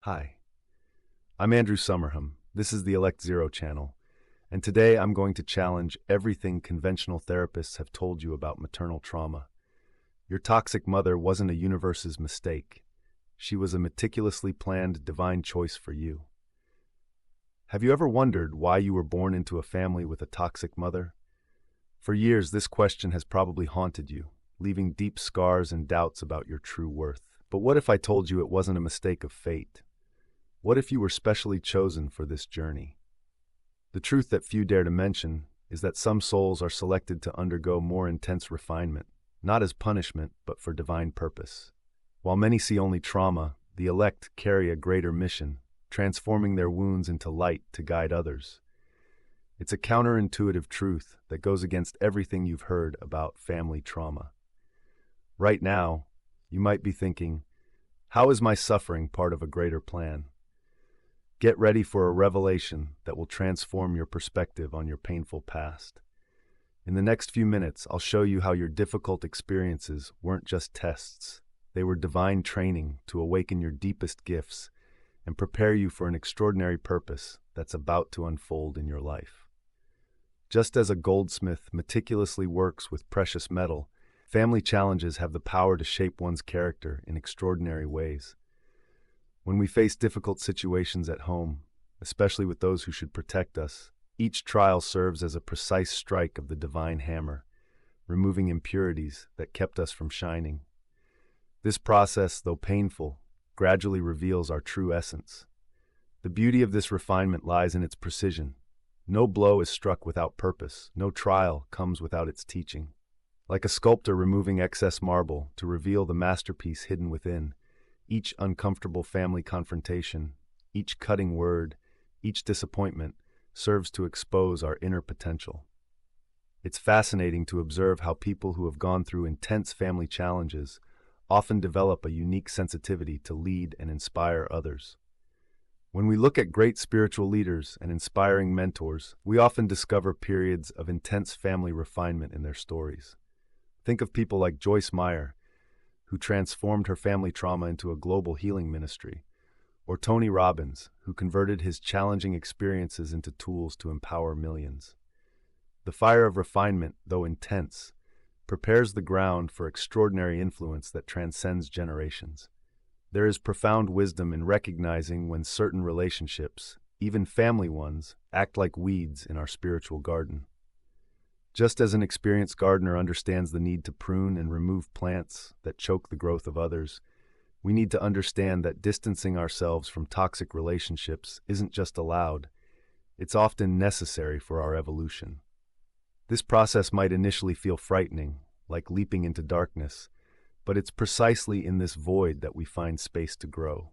Hi, I'm Andrew Summerham. This is the Elect Zero channel, and today I'm going to challenge everything conventional therapists have told you about maternal trauma. Your toxic mother wasn't a universe's mistake. She was a meticulously planned divine choice for you. Have you ever wondered why you were born into a family with a toxic mother? For years, this question has probably haunted you, leaving deep scars and doubts about your true worth. But what if I told you it wasn't a mistake of fate? What if you were specially chosen for this journey? The truth that few dare to mention is that some souls are selected to undergo more intense refinement, not as punishment, but for divine purpose. While many see only trauma, the elect carry a greater mission, transforming their wounds into light to guide others. It's a counterintuitive truth that goes against everything you've heard about family trauma. Right now, you might be thinking, how is my suffering part of a greater plan? Get ready for a revelation that will transform your perspective on your painful past. In the next few minutes, I'll show you how your difficult experiences weren't just tests. They were divine training to awaken your deepest gifts and prepare you for an extraordinary purpose that's about to unfold in your life. Just as a goldsmith meticulously works with precious metal, family challenges have the power to shape one's character in extraordinary ways. When we face difficult situations at home, especially with those who should protect us, each trial serves as a precise strike of the divine hammer, removing impurities that kept us from shining. This process, though painful, gradually reveals our true essence. The beauty of this refinement lies in its precision. No blow is struck without purpose, no trial comes without its teaching. Like a sculptor removing excess marble to reveal the masterpiece hidden within, each uncomfortable family confrontation, each cutting word, each disappointment serves to expose our inner potential. It's fascinating to observe how people who have gone through intense family challenges often develop a unique sensitivity to lead and inspire others. When we look at great spiritual leaders and inspiring mentors, we often discover periods of intense family refinement in their stories. Think of people like Joyce Meyer, who transformed her family trauma into a global healing ministry, or Tony Robbins, who converted his challenging experiences into tools to empower millions. The fire of refinement, though intense, prepares the ground for extraordinary influence that transcends generations. There is profound wisdom in recognizing when certain relationships, even family ones, act like weeds in our spiritual garden. Just as an experienced gardener understands the need to prune and remove plants that choke the growth of others, we need to understand that distancing ourselves from toxic relationships isn't just allowed, it's often necessary for our evolution. This process might initially feel frightening, like leaping into darkness, but it's precisely in this void that we find space to grow.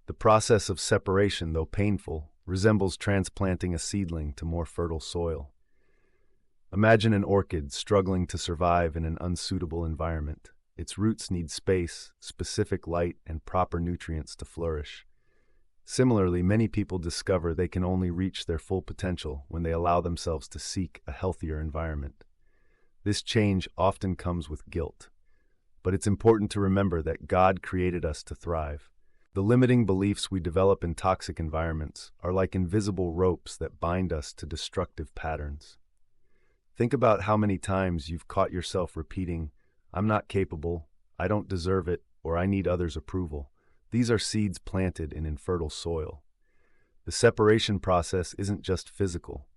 The process of separation, though painful, resembles transplanting a seedling to more fertile soil. Imagine an orchid struggling to survive in an unsuitable environment. Its roots need space, specific light, and proper nutrients to flourish. Similarly, many people discover they can only reach their full potential when they allow themselves to seek a healthier environment. This change often comes with guilt, but it's important to remember that God created us to thrive. The limiting beliefs we develop in toxic environments are like invisible ropes that bind us to destructive patterns. Think about how many times you've caught yourself repeating, "I'm not capable, I don't deserve it, or I need others' approval." These are seeds planted in infertile soil. The separation process isn't just physical.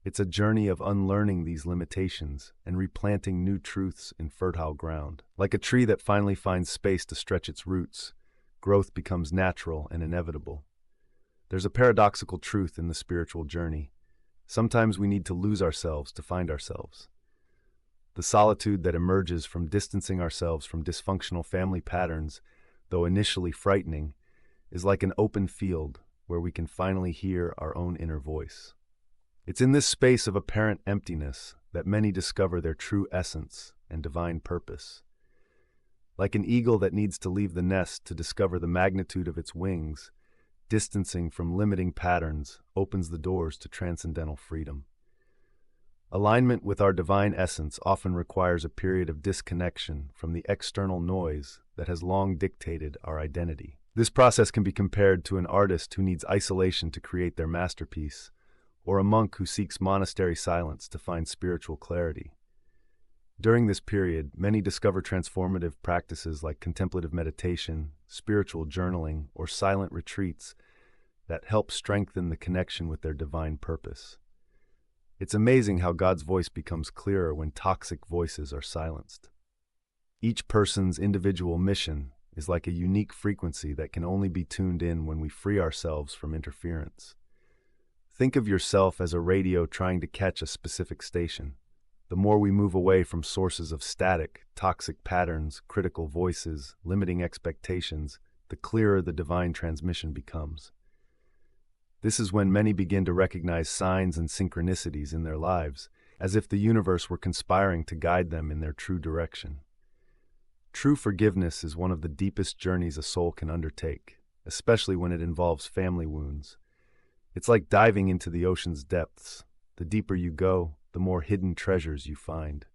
It's a journey of unlearning these limitations and replanting new truths in fertile ground. Like a tree that finally finds space to stretch its roots, growth becomes natural and inevitable. There's a paradoxical truth in the spiritual journey. Sometimes we need to lose ourselves to find ourselves. The solitude that emerges from distancing ourselves from dysfunctional family patterns, though initially frightening, is like an open field where we can finally hear our own inner voice. It's in this space of apparent emptiness that many discover their true essence and divine purpose. Like an eagle that needs to leave the nest to discover the magnitude of its wings, distancing from limiting patterns opens the doors to transcendental freedom. Alignment with our divine essence often requires a period of disconnection from the external noise that has long dictated our identity. This process can be compared to an artist who needs isolation to create their masterpiece, or a monk who seeks monastery silence to find spiritual clarity. During this period, many discover transformative practices like contemplative meditation, spiritual journaling, or silent retreats that help strengthen the connection with their divine purpose. It's amazing how God's voice becomes clearer when toxic voices are silenced. Each person's individual mission is like a unique frequency that can only be tuned in when we free ourselves from interference. Think of yourself as a radio trying to catch a specific station. The more we move away from sources of static, toxic patterns, critical voices, limiting expectations, the clearer the divine transmission becomes. This is when many begin to recognize signs and synchronicities in their lives, as if the universe were conspiring to guide them in their true direction. True forgiveness is one of the deepest journeys a soul can undertake, especially when it involves family wounds. It's like diving into the ocean's depths. The deeper you go, the more hidden treasures you find.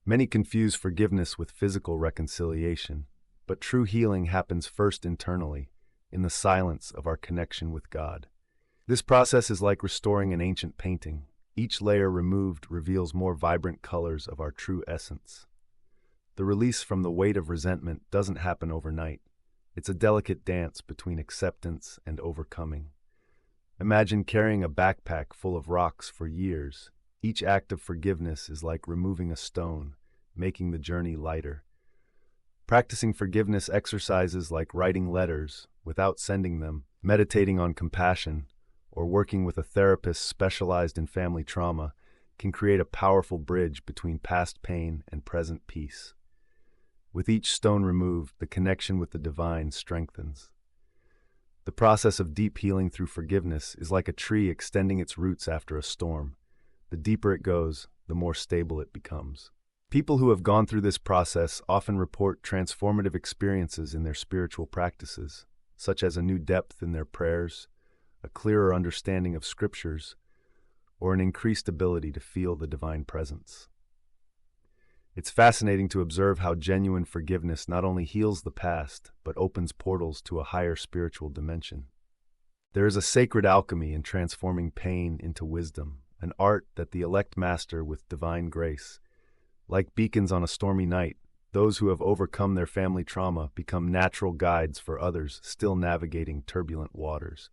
Many confuse forgiveness with physical reconciliation, but true healing happens first internally, in the silence of our connection with God. This process is like restoring an ancient painting. Each layer removed reveals more vibrant colors of our true essence. The release from the weight of resentment doesn't happen overnight. It's a delicate dance between acceptance and overcoming. Imagine carrying a backpack full of rocks for years. Each act of forgiveness is like removing a stone, making the journey lighter. Practicing forgiveness exercises like writing letters without sending them, meditating on compassion, or working with a therapist specialized in family trauma can create a powerful bridge between past pain and present peace. With each stone removed, the connection with the divine strengthens. The process of deep healing through forgiveness is like a tree extending its roots after a storm. The deeper it goes, the more stable it becomes. People who have gone through this process often report transformative experiences in their spiritual practices, such as a new depth in their prayers, a clearer understanding of scriptures, or an increased ability to feel the divine presence. It's fascinating to observe how genuine forgiveness not only heals the past, but opens portals to a higher spiritual dimension. There is a sacred alchemy in transforming pain into wisdom, an art that the elect master with divine grace. Like beacons on a stormy night, those who have overcome their family trauma become natural guides for others still navigating turbulent waters.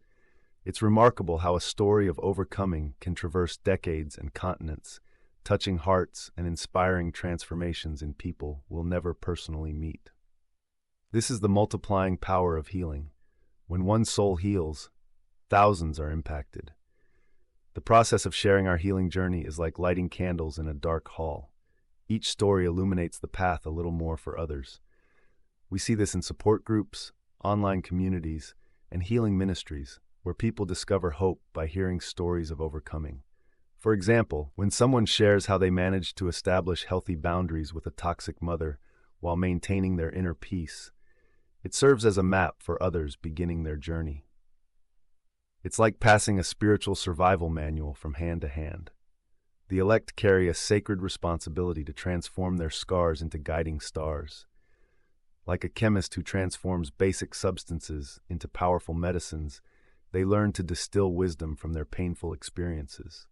It's remarkable how a story of overcoming can traverse decades and continents, touching hearts and inspiring transformations in people we'll never personally meet. This is the multiplying power of healing. When one soul heals, thousands are impacted. The process of sharing our healing journey is like lighting candles in a dark hall. Each story illuminates the path a little more for others. We see this in support groups, online communities, and healing ministries, where people discover hope by hearing stories of overcoming. For example, when someone shares how they managed to establish healthy boundaries with a toxic mother while maintaining their inner peace, it serves as a map for others beginning their journey. It's like passing a spiritual survival manual from hand to hand. The elect carry a sacred responsibility to transform their scars into guiding stars. Like a chemist who transforms basic substances into powerful medicines, they learn to distill wisdom from their painful experiences.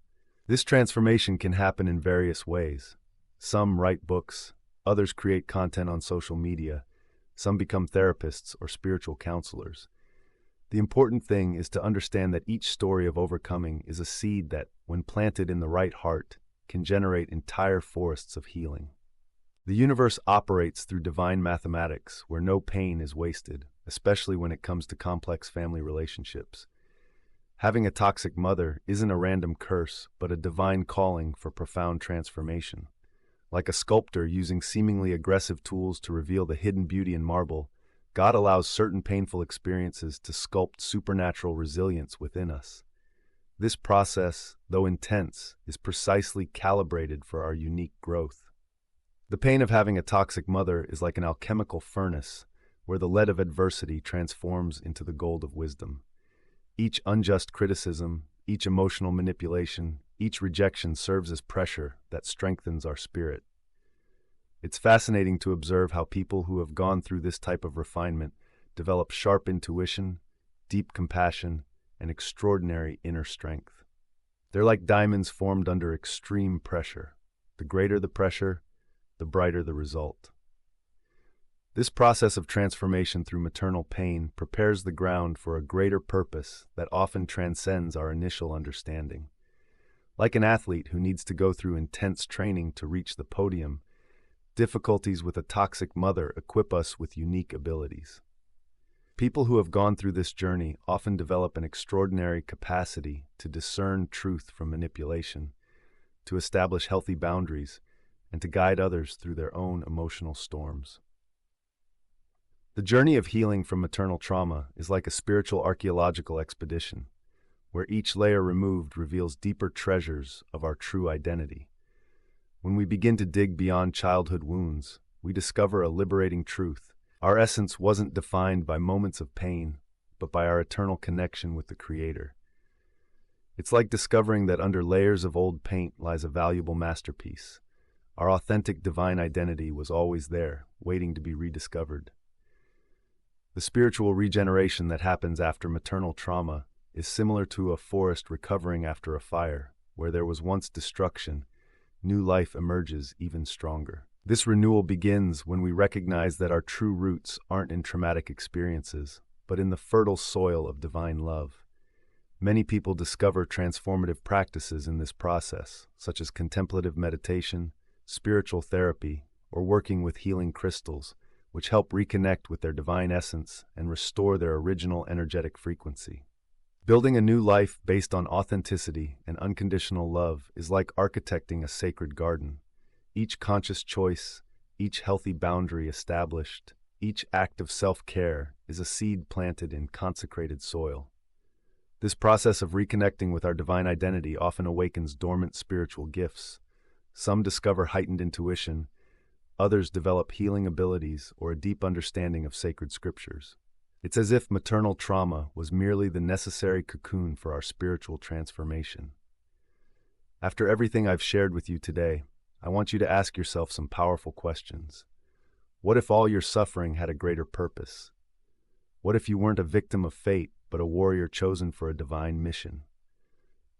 This transformation can happen in various ways. Some write books, others create content on social media, some become therapists or spiritual counselors. The important thing is to understand that each story of overcoming is a seed that, when planted in the right heart, can generate entire forests of healing. The universe operates through divine mathematics where no pain is wasted, especially when it comes to complex family relationships. Having a toxic mother isn't a random curse, but a divine calling for profound transformation. Like a sculptor using seemingly aggressive tools to reveal the hidden beauty in marble, God allows certain painful experiences to sculpt supernatural resilience within us. This process, though intense, is precisely calibrated for our unique growth. The pain of having a toxic mother is like an alchemical furnace, where the lead of adversity transforms into the gold of wisdom. Each unjust criticism, each emotional manipulation, each rejection serves as pressure that strengthens our spirit. It's fascinating to observe how people who have gone through this type of refinement develop sharp intuition, deep compassion, and extraordinary inner strength. They're like diamonds formed under extreme pressure. The greater the pressure, the brighter the result. This process of transformation through maternal pain prepares the ground for a greater purpose that often transcends our initial understanding. Like an athlete who needs to go through intense training to reach the podium, difficulties with a toxic mother equip us with unique abilities. People who have gone through this journey often develop an extraordinary capacity to discern truth from manipulation, to establish healthy boundaries, and to guide others through their own emotional storms. The journey of healing from maternal trauma is like a spiritual archaeological expedition, where each layer removed reveals deeper treasures of our true identity. When we begin to dig beyond childhood wounds, we discover a liberating truth. Our essence wasn't defined by moments of pain, but by our eternal connection with the Creator. It's like discovering that under layers of old paint lies a valuable masterpiece. Our authentic divine identity was always there, waiting to be rediscovered. The spiritual regeneration that happens after maternal trauma is similar to a forest recovering after a fire. Where there was once destruction, new life emerges even stronger. This renewal begins when we recognize that our true roots aren't in traumatic experiences, but in the fertile soil of divine love. Many people discover transformative practices in this process, such as contemplative meditation, spiritual therapy, or working with healing crystals, which help reconnect with their divine essence and restore their original energetic frequency. Building a new life based on authenticity and unconditional love is like architecting a sacred garden. Each conscious choice, each healthy boundary established, each act of self-care is a seed planted in consecrated soil. This process of reconnecting with our divine identity often awakens dormant spiritual gifts. Some discover heightened intuition, others develop healing abilities or a deep understanding of sacred scriptures. It's as if maternal trauma was merely the necessary cocoon for our spiritual transformation. After everything I've shared with you today, I want you to ask yourself some powerful questions. What if all your suffering had a greater purpose? What if you weren't a victim of fate, but a warrior chosen for a divine mission?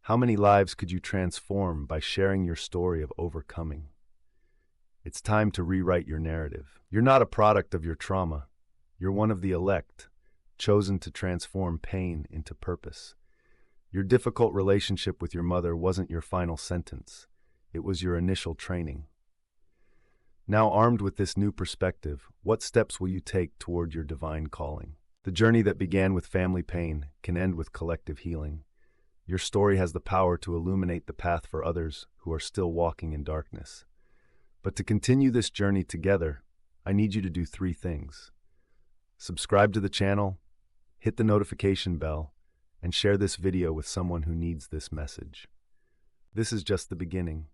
How many lives could you transform by sharing your story of overcoming? It's time to rewrite your narrative. You're not a product of your trauma. You're one of the elect, chosen to transform pain into purpose. Your difficult relationship with your mother wasn't your final sentence. It was your initial training. Now, armed with this new perspective, what steps will you take toward your divine calling? The journey that began with family pain can end with collective healing. Your story has the power to illuminate the path for others who are still walking in darkness. But to continue this journey together, I need you to do 3 things. Subscribe to the channel, hit the notification bell, and share this video with someone who needs this message. This is just the beginning.